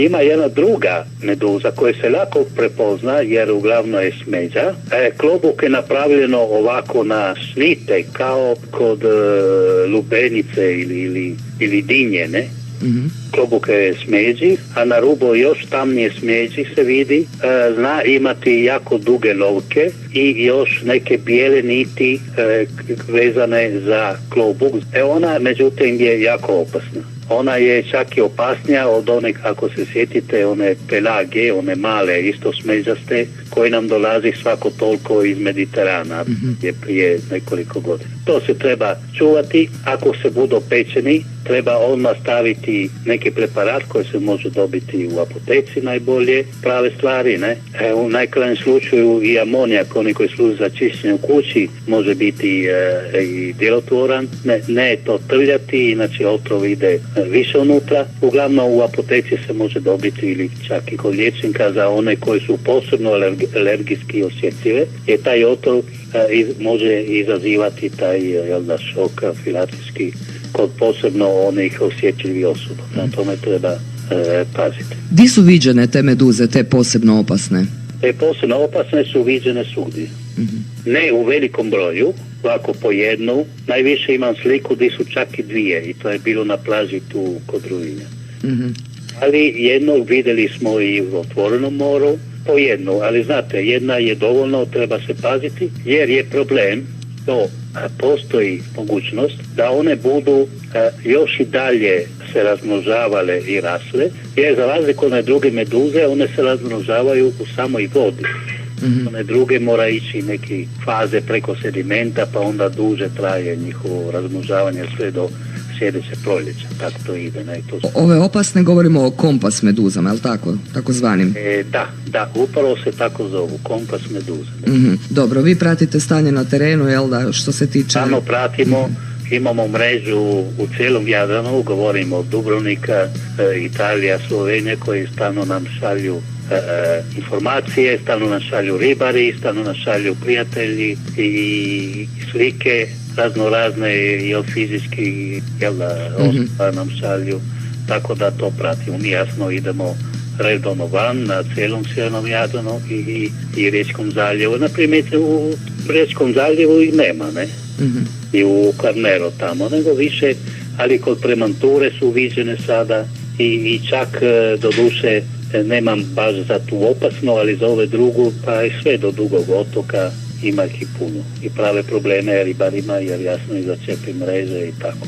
Ima jedna druga meduza koja se lako prepozna jer uglavnom je smeđa. Klobuk je napravljeno ovako na svite kao kod lubenice ili dinje, ne? Mm-hmm. Klobuk je smeđi, a na rubu još tamnije smeđi se vidi. Zna imati jako duge lovke i još neke bijele niti vezane za klobuk. Ona međutim je jako opasna. Ona je čak i opasnija od one, ako se sjetite, one pelage, one male, isto smeđaste, koje nam dolazi svako toliko iz Mediterana, je prije nekoliko godina. To se treba čuvati. Ako se budu pečeni, treba odmah staviti neki preparat koji se može dobiti u apoteci najbolje, prave stvari, ne? U najkrajem slučaju i amonijak, oni koji služi za čišćenje u kući, može biti i djelotvoran. Ne to trljati, inače otrov ide više unutra. Uglavnom u apoteci se može dobiti ili čak i kod liječnika za one koji su posebno alergijski osjetljive, jer taj otrov može izazivati taj šok afilaktijski kod posebno onih osjetljivih osoba. Na tome treba paziti. Di su viđene te meduze, te posebno opasne? Te posebno opasne su viđene svugdje. Mm-hmm. Ne u velikom broju, ovako po jednu. Najviše imam sliku gdje su čak i dvije i to je bilo na plaži tu kod Ruinja. Mm-hmm. Ali jednog vidjeli smo i u otvorenom moru, po jednu, ali znate, jedna je dovoljno, treba se paziti, jer je problem to postoji mogućnost da one budu još i dalje se razmnožavale i rasle, jer za razliku od druge meduze, one se razmnožavaju u samoj vodi. Mm-hmm. One druge mora ići neke faze preko sedimenta, pa onda duže traje njihovo razmnožavanje sve do sljedeće proljeća. Tako to ide. Ne? Ove opasne govorimo o kompas meduzama, je li tako? Tako zvanim? Da, upravo se tako zovu, kompas meduza. Mm-hmm. Dobro, vi pratite stanje na terenu, jel da, što se tiče... Stalno pratimo, imamo mrežu u cijelom Jadranu, govorimo od Dubrovnika, Italija, Slovenija, koji stalno nam šalju informacije, stalno nam šalju ribari, stalno nam šalju prijatelji i slike razne i fizički osoba nam šalju, tako da to pratimo. Mi jasno idemo redovno van na cijelom sjevernom Jadranu i Riječkom zaljevu. Naprimjer, u Riječkom zaljevu i nema, ne? Mm-hmm. I u Kvarneru tamo, nego više, ali kod Premanture su viđene sada i čak do duše nemam baš za tu opasno, ali za ove drugu, pa je sve do Dugog otoka ima ih i puno. I prave probleme ribarima, jer jasno i začepi mreže i tako.